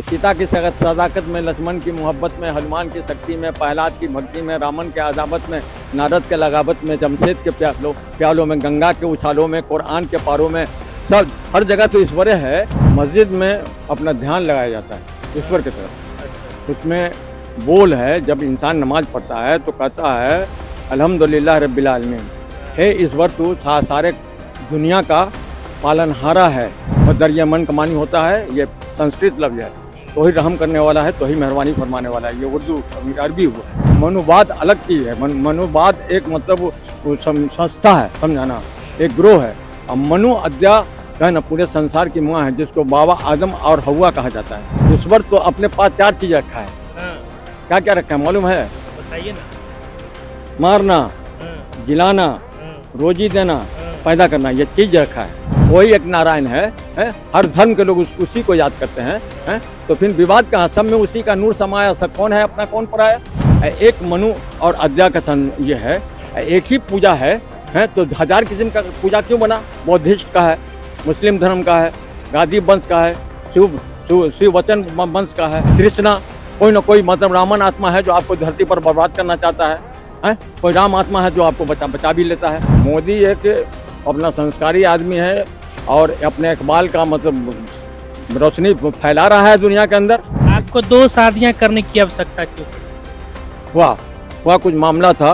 कि सीता की सदाकत में, लक्ष्मण की मोहब्बत में, हनुमान की शक्ति में, प्रहलाद की भक्ति में, रावण के अदावत में, नारद के लगावत में, जमशेद के प्यालों में, गंगा के उछालों में, कुरान के पारों में, सब हर जगह तो ईश्वर है। मस्जिद में अपना ध्यान लगाया जाता है ईश्वर की तरफ। उसमें बोल है, जब इंसान नमाज पढ़ता है तो कहता है अल्हम्दुलिल्लाह रब्बिल आलमीन, हे ईश्वर तू सारे दुनिया का पालनहारा है। और दरिया मन का मानी होता है, ये संस्कृत लफ्ज़ है। तो ही रहम करने वाला है, तो ही मेहरबानी फरमाने वाला है। ये उर्दू अरबी हुआ। मनुवाद अलग चीज़ है। मनुवाद एक मतलब संस्था है, समझाना, एक ग्रोह है। और मनु अद्या है ना, पूरे संसार की माँ है, जिसको बाबा आदम और हवा कहा जाता है। ईश्वर तो अपने पास 4 चीज़ रखा है। क्या क्या रखा है मालूम है? बताइए ना। मारना, जिलाना, रोजी देना, पैदा करना, ये चीज रखा है। वही एक नारायण है? हर धर्म के लोग उसी को याद करते हैं? तो फिर विवाद कहाँ? सब में उसी का नूर समाया। सब कौन है अपना, कौन पराया? एक मनु और अद्या का ये है, एक ही पूजा है। तो 1000 किस्म का पूजा क्यों बना? बौद्धिस्ट का है, मुस्लिम धर्म का है, गादी वंश का है, शिव वचन वंश का है, कृष्णा, कोई ना कोई मतलब रामन आत्मा है जो आपको धरती पर बर्बाद करना चाहता है, कोई राम आत्मा है जो आपको बचा भी लेता है। मोदी एक अपना संस्कारी आदमी है और अपने इकबाल का मतलब रोशनी फैला रहा है दुनिया के अंदर। आपको 2 शादियां करने की आवश्यकता क्यों पड़ी? हुआ कुछ मामला था।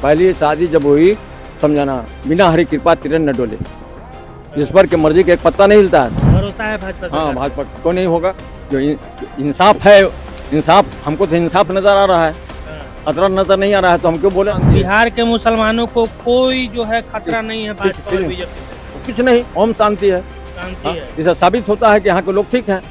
पहली शादी जब हुई, समझाना, बिना हरी कृपा तिरन न डोले। ईश्वर की मर्जी के एक पत्ता नहीं हिलता है। भरोसा है भाजपा? हाँ, भाजपा को नहीं होगा। जो इंसाफ है, इंसाफ हमको तो इंसाफ नजर आ रहा है, खतरा नजर नहीं आ रहा है, तो हम क्यों बोले? बिहार के मुसलमानों को कोई जो है खतरा नहीं है भाजपा और बीजेपी से? कुछ नहीं, ओम शांति है। शांति है। इससे साबित होता है कि यहाँ के लोग ठीक हैं।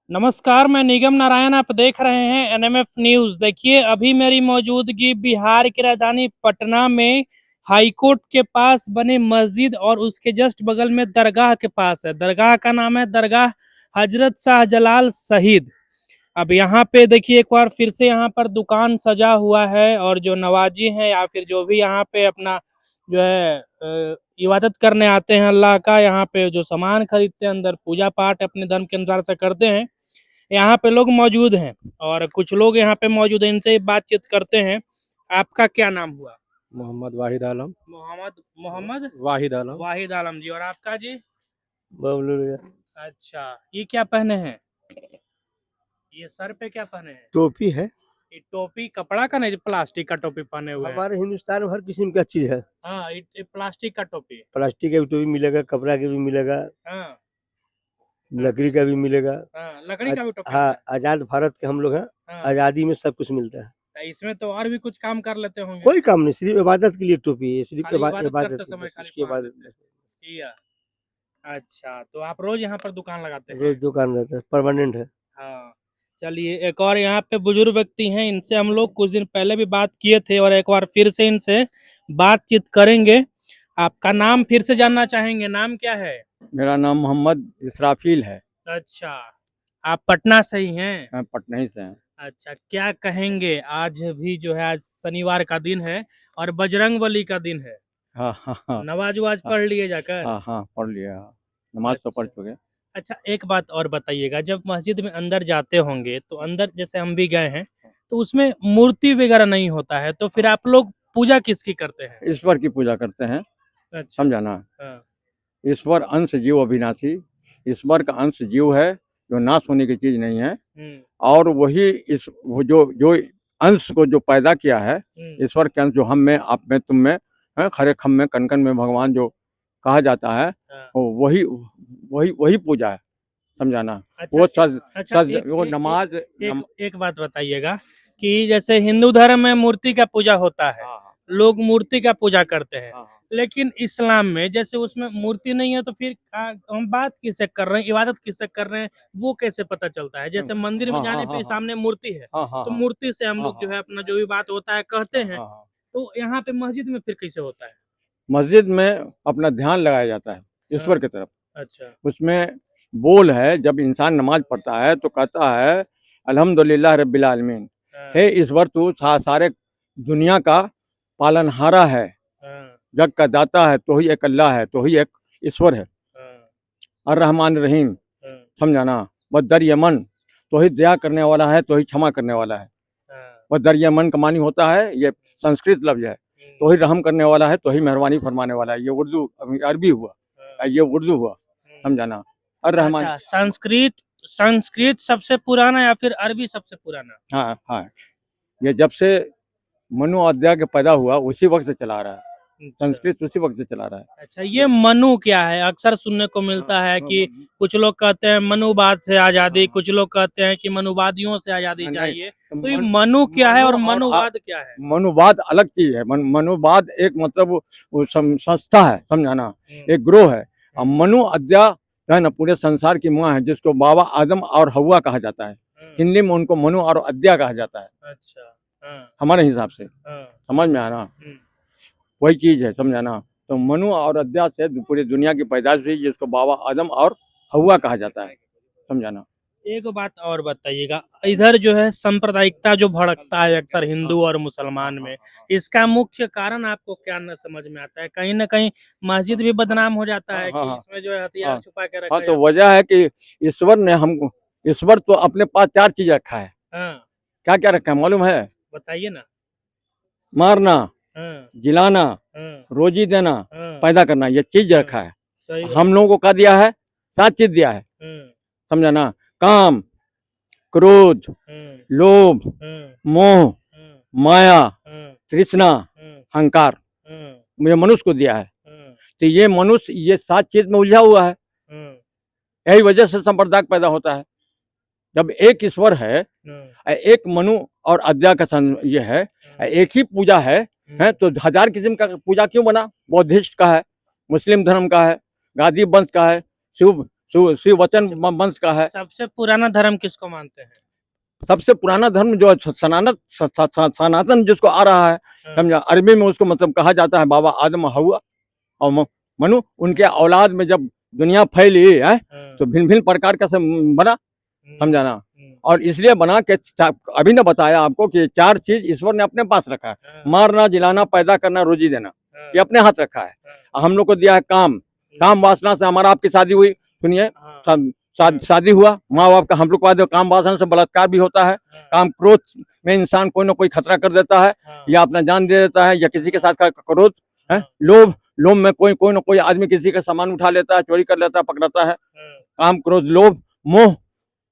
नमस्कार, मैं निगम नारायण, आप देख रहे हैं एनएमएफ न्यूज। देखिए, अभी मेरी मौजूदगी बिहार की राजधानी पटना में हाईकोर्ट के पास बने मस्जिद और उसके जस्ट बगल में दरगाह के पास है। दरगाह का नाम है दरगाह हजरत शाहजलाल शहीद। अब यहाँ पे देखिए, एक बार फिर से यहाँ पर दुकान सजा हुआ है और जो नवाजी हैं या फिर जो भी यहाँ पे अपना जो है इबादत करने आते हैं अल्लाह का, यहाँ पे जो सामान खरीदते हैं, अंदर पूजा पाठ अपने धर्म के अनुसार से करते हैं, यहाँ पे लोग मौजूद हैं और कुछ लोग यहाँ पे मौजूद हैं, इनसे बातचीत करते हैं। आपका क्या नाम हुआ? मोहम्मद वाहिद आलम। मोहम्मद वाहिद आलम। वाहिद आलम जी। और आपका जी? बबलू। अच्छा, ये क्या पहने हैं? ये सर पे क्या पहने हैं? टोपी है। ये टोपी कपड़ा का नहीं, प्लास्टिक का टोपी पहने हुए हैं। हमारे हिंदुस्तान में हर किस्म का चीज है। हाँ, ये प्लास्टिक का टोपी। प्लास्टिक का भी टोपी मिलेगा, कपड़ा के भी मिलेगा, हाँ, लकड़ी का भी मिलेगा। हाँ, लकड़ी का भी टोपी। हाँ, आजाद भारत के हम लोग हैं। हाँ, आजादी में सब कुछ मिलता है। तो इसमें तो और भी कुछ काम कर लेते होंगे? कोई काम नहीं, सिर्फ इबादत के लिए टोपी है। सिर्फ खाली इबादत इबादत करते समय खाली इसकी पहन इबादत। लेते हैं। अच्छा, तो आप रोज यहाँ पर दुकान लगाते हैं? रोज दुकान रहता है, परमानेंट है। हाँ, चलिए, एक और यहाँ पे बुजुर्ग व्यक्ति हैं, इनसे हम लोग कुछ दिन पहले भी बात किए थे और एक बार फिर से इनसे बातचीत करेंगे। आपका नाम फिर से जानना चाहेंगे, नाम क्या है? मेरा नाम मोहम्मद इसराफील है। अच्छा, आप पटना से ही हैं? मैं पटना ही से हैं। अच्छा, क्या कहेंगे? आज भी जो है, आज शनिवार का दिन है और बजरंगबली का दिन है। हाँ हाँ हाँ नमाज वमाज पढ़ लिए जाकर? हाँ हाँ, पढ़ लिया। नमाज तो पढ़ चुके। अच्छा, एक बात और बताइएगा, जब मस्जिद में अंदर जाते होंगे तो अंदर जैसे हम भी गए हैं तो उसमें मूर्ति वगैरह नहीं होता है, तो फिर आप लोग पूजा किसकी करते हैं? ईश्वर की पूजा करते हैं, अच्छा। समझाना। हाँ। ईश्वर अंश जीव अविनाशी, ईश्वर का अंश जीव है जो नाश होने की चीज नहीं है। और वही वो जो अंश को जो पैदा किया है, ईश्वर के अंश जो हम में, आप में, तुम में, खरे खम में, कनकन में भगवान जो कहा जाता है, वही वही वही पूजा है, समझाना। अच्छा, वो सज अच्छा, सज वो नमाज। एक बात बताइएगा कि जैसे हिंदू धर्म में मूर्ति का पूजा होता है, लोग मूर्ति का पूजा करते हैं, लेकिन इस्लाम में जैसे उसमें मूर्ति नहीं है, तो फिर हम बात किससे कर रहे हैं, इबादत किससे कर रहे हैं, वो कैसे पता चलता है? जैसे मंदिर में जाने पे सामने मूर्ति है, तो मूर्ति से हम लोग जो है अपना जो भी बात होता है कहते हैं, तो यहाँ पे मस्जिद में फिर कैसे होता है? मस्जिद में अपना ध्यान लगाया जाता है ईश्वर की तरफ। अच्छा। उसमें बोल है, जब इंसान नमाज पढ़ता है तो कहता है अल्हम्दुलिल्लाह रब्बिल आलमीन, हे ईश्वर तू सारे दुनिया का पालनहारा है, हाँ, जग का दाता है, तो ही एक अल्लाह है, तो ही एक ईश्वर है। हाँ, अर्रहमान रहीम, हाँ, समझाना। वह दरियमन, तो ही दया करने वाला है, तो ही क्षमा करने वाला है। हाँ, वह दरियमन का मानी होता है, ये संस्कृत लफ्ज है। तो ही रहम करने वाला है, तो ही मेहरबानी फरमाने वाला है। ये उर्दू अरबी हुआ, हाँ, ये उर्दू हुआ, समझाना। अर्रहमान, अच्छा, संस्कृत संस्कृत सबसे पुराना या फिर अरबी सबसे पुराना? हाँ हाँ, ये जब से मनु अध्याय के पैदा हुआ उसी वक्त से चला रहा है, अच्छा, संस्कृत उसी वक्त से चला रहा है। अच्छा, ये मनु क्या है? अक्सर सुनने को मिलता है कि कुछ लोग कहते हैं मनुवाद से आजादी, कुछ लोग कहते हैं कि मनुवादियों से आजादी नहीं, चाहिए। तो तो ये मनु क्या है और मनुवाद क्या है? मनुवाद अलग चीज है। मनुवाद एक मतलब वो संस्था है, समझाना, एक ग्रोह है। और मनु अद्या जो है ना, पूरे संसार की माँ है, जिसको बाबा आदम और हवा कहा जाता है। हिंदी में उनको मनु और अद्या कहा जाता है, अच्छा, हाँ, हमारे हिसाब से। हाँ, समझ में आना, वही चीज है, समझाना। तो मनु और अद्या से पूरी दुनिया की पैदाइश हुई, जिसको बाबा आदम और हवा कहा जाता है, समझाना। एक बात और बताइएगा, इधर जो है सांप्रदायिकता जो भड़कता है अक्सर हिंदू और मुसलमान में, इसका मुख्य कारण आपको क्या न समझ में आता है? कहीं ना कहीं मस्जिद भी बदनाम हो जाता है हाँ, कि हाँ, इसमें जो है हथियार हाँ, छुपा के हाँ, रखा तो जाता वजह है कि ईश्वर ने हमको, ईश्वर तो अपने पास चार चीज रखा है। है। हाँ, क्या क्या रखा है मालूम है? बताइए ना। मारना, हाँ, जिलाना, हाँ, रोजी देना, हाँ, पैदा करना, ये चीज हाँ, रखा है। सही बात। हम लोगों को क्या दिया है? सात चीज दिया है, हम्म, समझाना। काम, क्रोध, हम्म, लोभ, हम्म, मोह, हम्म, माया, हम्म, तृष्णा, हम्म, अहंकार, हम्म, ये मनुष्य को दिया है। हम्म, तो ये मनुष्य ये सात चीज में उलझा हुआ है। हम्म, यही वजह से संप्रदाय पैदा होता है। जब एक ईश्वर है, एक मनु और अद्या का ये है, एक ही पूजा है तो हजार किस्म का पूजा क्यों बना? बौद्धिस्ट का है, मुस्लिम धर्म का है, गादी वंश का है, शिव वचन वंश का है। सबसे पुराना धर्म किसको मानते हैं? सबसे पुराना धर्म जो सनातन जिसको आ रहा है, समझा, अरबी में उसको मतलब कहा जाता है बाबा आदम हवा और मनु। उनके औलाद में जब दुनिया फैली है तो भिन्न भिन्न प्रकार का बना, समझाना। और इसलिए बना कि अभी ने बताया आपको कि चार चीज ईश्वर ने अपने पास रखा है। मारना, जिलाना, पैदा करना, रोजी देना, ये अपने हाथ रखा है। हम लोग को दिया है काम। काम वासना से हमारा आपकी शादी हुई, सुनिए, शादी हुआ, माँ बाप का हम लोग को काम वासना से बलात्कार भी होता है। काम क्रोध में इंसान कोई ना कोई खतरा कर देता है, या अपना जान दे देता है, या किसी के साथ का क्रोध है। लोभ, लोभ में कोई ना कोई आदमी किसी का सामान उठा लेता है, चोरी कर लेता है, पकड़ाता है। काम, क्रोध, लोभ, मोह।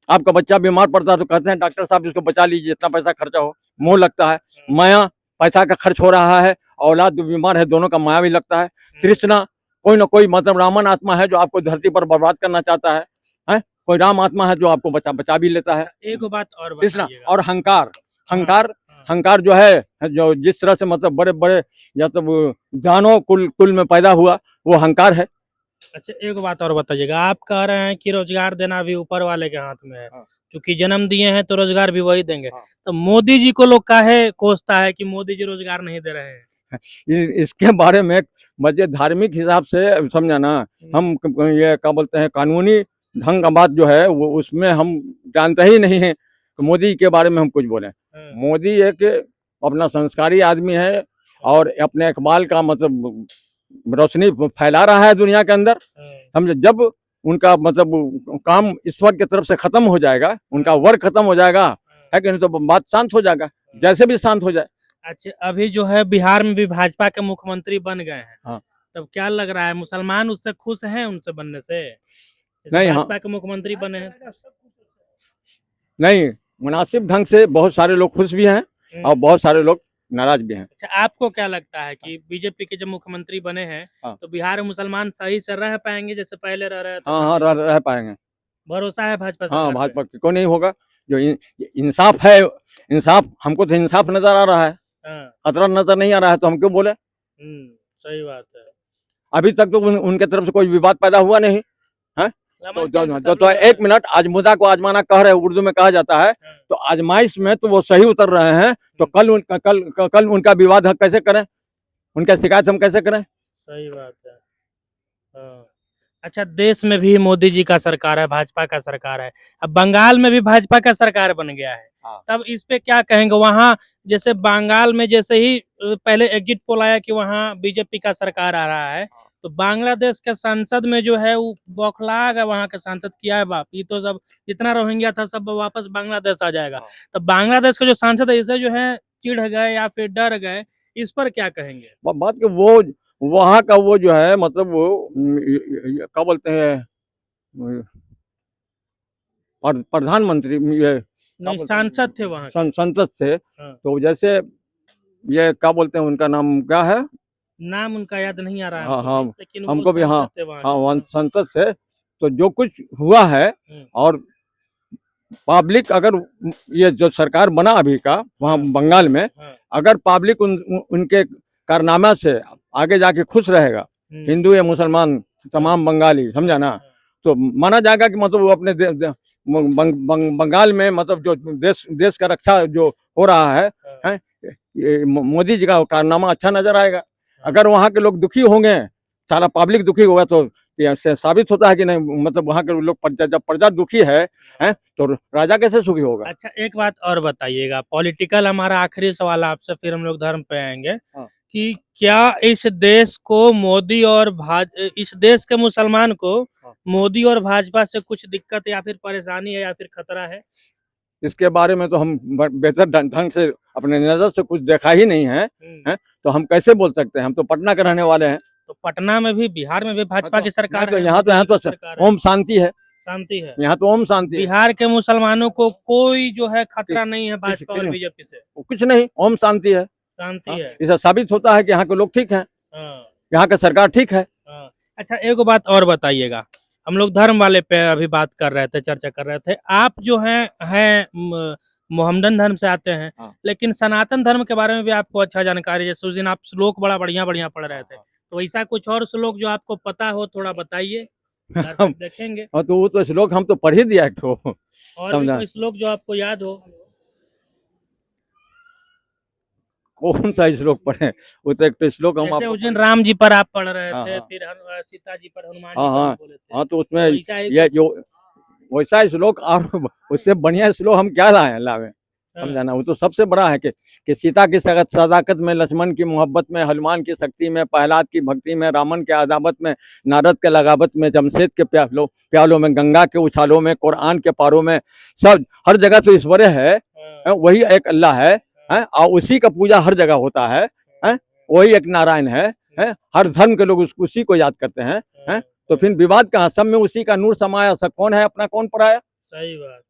आपका बच्चा बीमार पड़ता है तो कहते हैं डॉक्टर साहब इसको बचा लीजिए, इतना पैसा खर्चा हो, मोह लगता है। माया, पैसा का खर्च हो रहा है, औलाद जो बीमार है, दोनों का माया भी लगता है। तृष्णा, कोई ना कोई मतलब रामन आत्मा है जो आपको धरती पर बर्बाद करना चाहता है। कोई राम आत्मा है जो आपको बचा भी लेता है। एक बात और तृष्णा। बताइएगा। और हंकार जो है, जो जिस तरह से मतलब बड़े बड़े या तो दानव कुल में पैदा हुआ, वो हंकार है। अच्छा, एक बात और बताइएगा, आप कह रहे हैं कि रोजगार देना भी ऊपर वाले के हाथ में है, क्योंकि जन्म दिए हैं तो रोजगार भी वही देंगे। तो मोदी जी को लोग काहे कोसता है कि मोदी जी रोजगार नहीं दे रहे हैं? इसके बारे में मुझे धार्मिक हिसाब से समझाना, हम ये क्या बोलते हैं, कानूनी ढंग का बात जो है वो उसमें हम जानते ही नहीं है तो मोदी के बारे में हम कुछ बोले। मोदी एक अपना संस्कारी आदमी है और अपने इकबाल का मतलब रोशनी फैला रहा है दुनिया के अंदर। समझे, जब उनका मतलब काम ईश्वर की तरफ से खत्म हो जाएगा, उनका वर्क खत्म हो जाएगा, है कि नहीं, तो बात शांत हो जाएगा, जैसे भी शांत हो जाए। अच्छा, अभी जो है बिहार में भी भाजपा के मुख्यमंत्री बन गए हैं। हाँ। तब क्या लग रहा है, मुसलमान उससे खुश हैं, उनसे बनने से? नहीं, हाँ, भाजपा के मुख्यमंत्री बने हैं। नहीं, मुनासिब ढंग से बहुत सारे लोग खुश भी हैं और बहुत सारे लोग नाराज भी हैं। अच्छा, आपको क्या लगता है कि बीजेपी के जब मुख्यमंत्री बने हैं तो बिहार में मुसलमान सही से रह पाएंगे जैसे पहले रह रहे थे? हाँ, रह पाएंगे। भरोसा है भाजपा हाँ, सरकार पे? भाजपा क्यों नहीं होगा? जो इंसाफ है, इंसाफ हमको तो इंसाफ नजर आ रहा है, खतरा नजर नहीं आ रहा है, तो हम क्यों बोले? सही बात है। अभी तक तो उनके तरफ से कोई विवाद पैदा हुआ नहीं है। तो एक मिनट, आजमुदा को आजमाना कह रहे, उर्दू में कहा जाता है, तो आजमाइश में तो वो सही उतर रहे हैं, तो कल उनका विवाद कैसे करें, उनका शिकायत हम कैसे करें? सही बात है। अच्छा, देश में भी मोदी जी का सरकार है, भाजपा का सरकार है, अब बंगाल में भी भाजपा का सरकार बन गया है। हाँ। तब इस पे क्या कहेंगे? वहाँ जैसे बंगाल में जैसे ही पहले एग्जिट पोल आया कि वहाँ बीजेपी का सरकार आ रहा है, तो बांग्लादेश के संसद में जो है वो बौखला गया, वहाँ के सांसद किया है बाप, ये तो सब जितना रोहिंग्या था सब वापस बांग्लादेश आ जाएगा। हाँ। तो बांग्लादेश के जो सांसद है इसे जो है चिढ़ गए या फिर डर गए, इस पर क्या कहेंगे? बात के वो वहाँ का वो जो है मतलब वो क्या बोलते हैं प्रधानमंत्री ये नहीं, बोलते हैं? सांसद थे वहाँ के। संसद से, हाँ। तो जैसे ये क्या बोलते हैं, उनका नाम क्या है? नाम उनका याद नहीं आ रहा है हाँ हमको हाँ, भी, लेकिन वो हमको भी, हाँ सांसद थे वहाँ हाँ, के। वहाँ संसद से तो जो कुछ हुआ है, हम्म। और पब्लिक अगर ये जो सरकार बना अभी का वहाँ हाँ। बंगाल में, हाँ। अगर पब्लिक उनके कारनामा से आगे जाके खुश रहेगा, हिंदू या मुसलमान तमाम बंगाली, समझा ना, तो माना जाएगा कि मतलब वो अपने बंगाल में मतलब जो देश का रक्षा जो हो रहा है, ये मोदी जी का कारनामा अच्छा नजर आएगा। अगर वहाँ के लोग दुखी होंगे, सारा पब्लिक दुखी होगा, तो ये साबित होता है कि नहीं, मतलब वहाँ के लोग जब प्रजा दुखी है तो राजा कैसे सुखी होगा। अच्छा, एक बात और बताइएगा, पॉलिटिकल हमारा आखिरी सवाल आपसे, फिर हम लोग धर्म पे आएंगे। हाँ। कि क्या इस देश को मोदी और इस देश के मुसलमान को हाँ। मोदी और भाजपा से कुछ दिक्कत या फिर परेशानी है या फिर खतरा है? इसके बारे में तो हम बेहतर ढंग से अपने नजर से कुछ देखा ही नहीं है, तो हम कैसे बोल सकते हैं? हम तो पटना के रहने वाले हैं। तो पटना में भी, बिहार में भी भाजपा की सरकार है, यहाँ मोदी जी तो की सरकार है। ओम शांति है, शांति है। यहाँ तो ओम शांति है। बिहार के मुसलमानों को कोई जो है खतरा नहीं है भाजपा और बीजेपी से, कुछ नहीं, ओम शांति है। शांति है। इससे साबित होता है कि यहाँ के लोग ठीक हैं, हाँ। यहाँ की सरकार ठीक है। हाँ। अच्छा, एक बात और बताइएगा, हम लोग धर्म वाले पे अभी बात कर रहे थे, चर्चा कर रहे थे। आप जो हैं मोहम्मदन धर्म से आते हैं, हाँ। लेकिन सनातन धर्म के बारे में भी आपको अच्छा जानकारी है। जैसे उस दिन आप श्लोक बड़ा बढ़िया बढ़िया पढ़ रहे थे, तो ऐसा कुछ और श्लोक जो आपको पता हो थोड़ा बताइए, दर्शक देखेंगे। और तो वो तो श्लोक हम तो पढ़ ही दिया एक ठो। और भी कोई श्लोक जो आपको याद हो? कौन सा श्लोक पढ़े? वो तो एक तो श्लोक हम जैसे उस दिन राम जी पर आप पढ़ रहे हाँ, थे, हाँ। फिर सीता जी पर हनुमान जी हाँ पर हाँ आप बोले थे। हाँ, तो उसमें तो ऐसा ये जो वैसा श्लोक और उससे बढ़िया श्लोक हम क्या लावे, समझाना। वो तो सबसे बड़ा है कि सीता की सदाकत में, लक्ष्मण की मोहब्बत में, हनुमान की शक्ति में, प्रहलाद की भक्ति में, रामन के अदावत में, नारद के लगावत में, जमशेद के प्यालों में, गंगा के उछालों में, कुरान के पारों में, सब हर जगह तो ईश्वर है, वही एक अल्लाह है, और उसी का पूजा हर जगह होता है, वही एक नारायण है। हर धर्म के लोग उसी को याद करते हैं। तो फिर विवाद कहाँ? सब में उसी का नूर समाया, सब कौन है अपना कौन पराया। सही बात।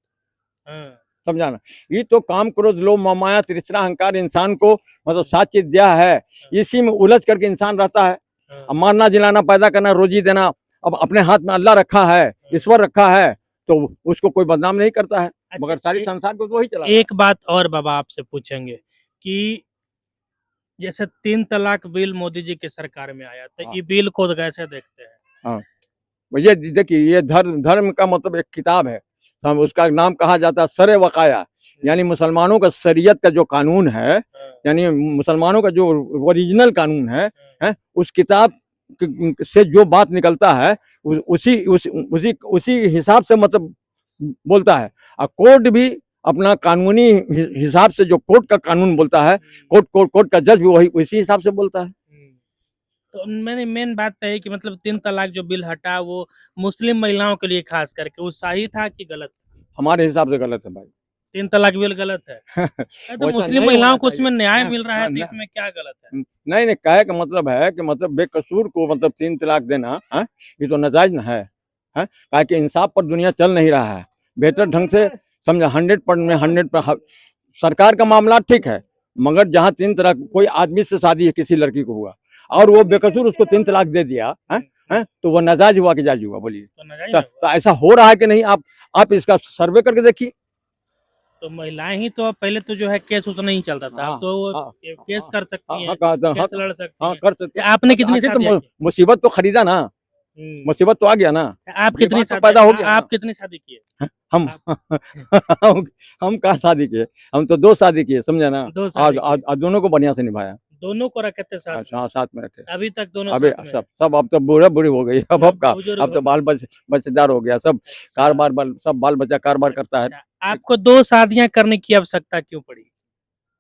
हाँ। समझाना। ये तो काम क्रोध लोभ मोह माया तृष्णा अहंकार इंसान को मतलब सात चीज दिया है, इसी में उलझ करके इंसान रहता है। अब मारना जिलाना पैदा करना रोजी देना अब अपने हाथ में अल्लाह रखा है, ईश्वर रखा है, तो उसको कोई बदनाम नहीं करता है। मगर सारी संसार को तो वही चला। एक बात और बाबा आपसे पूछेंगे कि जैसे 3 तलाक बिल मोदी जी की सरकार में आया, तो ये बिल को कैसे देखते हैं? हाँ, ये देखिए, ये धर्म का मतलब एक किताब है, हम उसका नाम कहा जाता है सरे वकाया, यानी मुसलमानों का शरीयत का जो कानून है, यानी मुसलमानों का जो ओरिजिनल कानून है, उस किताब से जो बात निकलता है उसी हिसाब से मतलब बोलता है। और कोर्ट भी अपना कानूनी हिसाब से, जो कोर्ट का कानून बोलता है, कोर्ट का जज भी वही उसी हिसाब से बोलता है। तो मैंने मेन बात तो है कि मतलब 3 तलाक जो बिल हटा वो मुस्लिम महिलाओं के लिए खास करके वो सही था कि गलत? हमारे हिसाब से गलत है भाई। 3 तलाक बिल गलत है? तो मुस्लिम महिलाओं को उसमें न्याय मिल रहा है, तो इसमें क्या गलत है? नहीं, कहे का मतलब है कि मतलब बेकसूर को मतलब 3 तलाक देना ये तो नाजायज न है, कहा कि इंसाफ पर दुनिया चल नहीं रहा है बेहतर ढंग से, समझा। 100% सरकार का मामला ठीक है, मगर जहाँ 3 तलाक, कोई आदमी से शादी है किसी लड़की को हुआ और वो बेकसूर उसको 3 तलाक दे दिया, तो वो नाजायज हुआ कि जायज हुआ? बोलिए। तो ऐसा हो रहा है कि नहीं? आप इसका सर्वे करके देखिए। तो महिलाएं ही तो पहले तो जो है केस उस नहीं चलता था, अब तो केस कर सकती हैं, केस लड़ सकती हैं। कर सकते। आपने कितनी शादी की? मुसीबत तो खरीदा ना, मुसीबत तो आ गया ना। आप कितनी शादी पैदा हो गया? आप कितनी शादी किए? हम कहाँ शादी किए? हम तो 2 शादी किए, समझा ना। 2 शादी और दोनों को बढ़िया से निभाया। दोनों को रखे थे साथ में? हाँ साथ में रखे। अभी तक दोनों अभी साथ में सब सब अब तो बूढ़े बूढ़ी हो गई, अब सब का बुजुर्ग अब तो हो बाल बच्चेदार हो गया सब, अच्छा, कारोबार सब बाल बच्चा कारोबार करता है। अच्छा। आपको 2 शादियां करने की आवश्यकता क्यों पड़ी?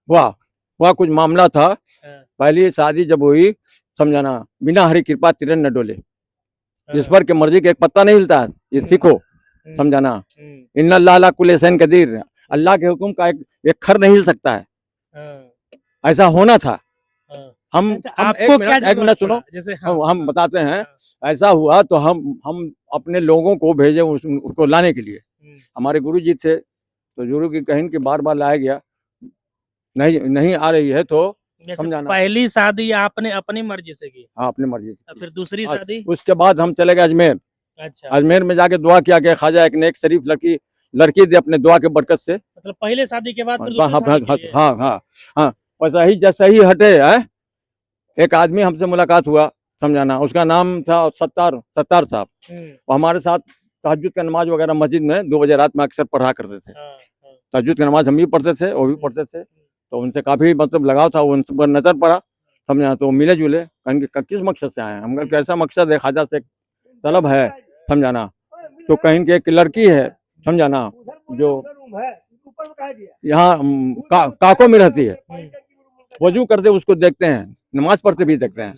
हुआ कुछ मामला था। हाँ, पहली शादी जब हुई, समझाना, बिना हरी कृपा तिरन न डोले, हाँ, ईश्वर की मर्जी के एक पत्ता नहीं हिलता है, ये सीखो, समझाना। इन्ना अल्लाह कुल्ले शैइन कदीर, अल्लाह के हुक्म का एक खर नहीं हिल सकता है, हाँ, ऐसा होना था। हाँ। हम तो हम आपको क्या एक जरूरत मिनट सुनो, पड़ा? जैसे हाँ, हम बताते हैं। हाँ, ऐसा हुआ तो हम अपने लोगों को भेजे उसको लाने के लिए। हमारे गुरु जी थे, तो गुरु की कहीं कि बार बार लाया गया, नहीं नहीं आ रही है तो जैसे समझाना। पहली शादी आपने अपनी मर्जी से की, हाँ अपनी मर्जी से और फिर दूसरी हाँ, शादी? उसके बाद हम चले गए अजमेर। अच्छा, अजमेर में जाके दुआ किया कि ख्वाजा एक नेक शरीफ लड़की दे अपने दुआ के बरकत से। मतलब पहले शादी के बाद फिर हाँ दूसरी शादी के लिए? हाँ हाँ हाँ। वैसा ही जैसे ही हटे है, एक आदमी हमसे मुलाकात हुआ, समझाना, उसका नाम था सत्तार साहब। वो हमारे साथ तहज्जुद का नमाज वगैरह मस्जिद में 2 बजे रात में अक्सर पढ़ा करते थे। हाँ, हाँ, तहज्जुद की नमाज हम भी पढ़ते थे, वो भी पढ़ते थे, तो उनसे काफ़ी मतलब लगाव था, उन पर नज़र पड़ा, समझा, तो मिले जुले, कहें कि किस मकसद से आए हैं, हम कहा कैसा मकसद है, ख्वाजा से तलब है, समझाना। तो कहीं कि एक लड़की है, समझाना, जो यहाँ काको में रहती है, वजू करते उसको देखते हैं, नमाज पढ़ते भी देखते हैं,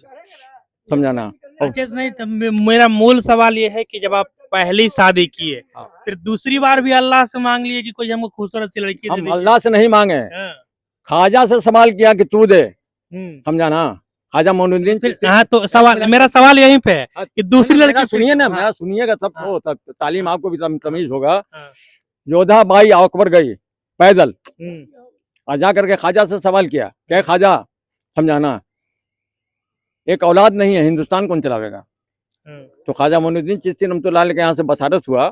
समझाना। अच्छा, नहीं तो मेरा मूल सवाल ये है कि जब आप पहली शादी किए, फिर दूसरी बार भी अल्लाह से मांग लिए कि कोई हमको खूबसूरत सी लड़की दे हम दीजिए? अल्लाह से नहीं मांगे, हाँ, ख्वाजा से सवाल किया कि तू दे, हम्म। समझाना। ख्वाजा मोइनुद्दीन फिर हाँ, तो सवाल, मेरा सवाल यहीं पे है कि दूसरी लड़की सुनिए ना, हाँ, मेरा सुनिएगा तब हाँ, तो तालीम आपको भी तमीज होगा। हाँ, योधा बाई अकबर गई पैदल, हम्म, और जा करके ख्वाजा से सवाल किया, क्या ख्वाजा, समझाना, एक औलाद नहीं है, हिंदुस्तान कौन चलावेगा। तो ख्वाजा मोइनुद्दीन चिश्ती रहमतुल्लाह अलैह के यहाँ से बसारत हुआ,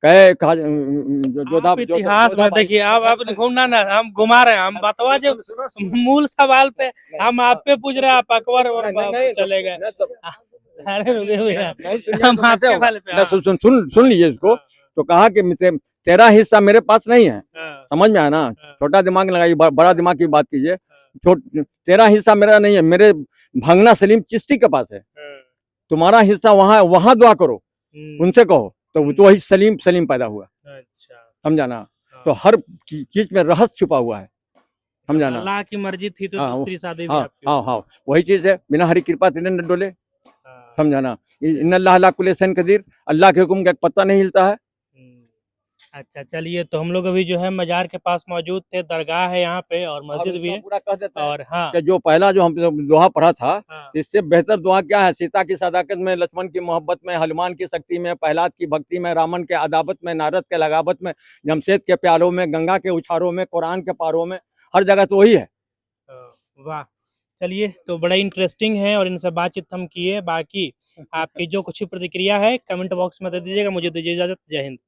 कहे जोधा आप इतिहास में देखिए, आप घूमना ना, हम घुमा रहे हैं, हम बतवा जो मूल सवाल पे हम आप पे पूछ रहे हैं, आप अकबर और चले गए। अरे रुके हुए हैं, हम आपके वाले पे। सुन लीजिए इसको। तो कहा कि तेरा हिस्सा मेरे पास नहीं है, समझ में आया ना, छोटा दिमाग लगाइए, बड़ा दिमाग की बात कीजिए। तेरा हिस्सा मेरा नहीं है, मेरे भंगना सलीम चिश्ती के पास है, तुम्हारा हिस्सा वहां दुआ करो, उनसे कहो, तो वही सलीम पैदा हुआ। अच्छा, समझाना। तो हर चीज में रहस्य छुपा हुआ है, समझाना। अल्लाह की मर्जी थी तो दूसरी शादी भी हाँ आपकी। हाँ, वही चीज है, बिना हरी कृपा तिरन न डोले, हाँ, समझाना। इन्ना अल्लाह कुल्ले शैइन कदीर, अल्लाह के हुक्म का एक पत्ता नहीं हिलता है। अच्छा, चलिए, तो हम लोग अभी जो है मजार के पास मौजूद थे, दरगाह है यहाँ पे और मस्जिद भी है। पूरा कह देता है और हाँ, कि जो पहला जो हम दोहा पढ़ा था, हाँ, इससे बेहतर दुआ क्या है, सीता की सदाकत में, लक्ष्मण की मोहब्बत में, हनुमान की शक्ति में, प्रहलाद की भक्ति में, रामन के अदावत में, नारद के लगावत में, जमशेद के प्यालों में, गंगा के उछारों में, कुरान के पारों में, हर जगह तो वही है। वाह, चलिए, तो बड़ा इंटरेस्टिंग है और इनसे बातचीत हम किए। बाकी आपकी जो कुछ प्रतिक्रिया है कमेंट बॉक्स में दे दीजिएगा। मुझे दीजिए इजाजत। जय हिंद।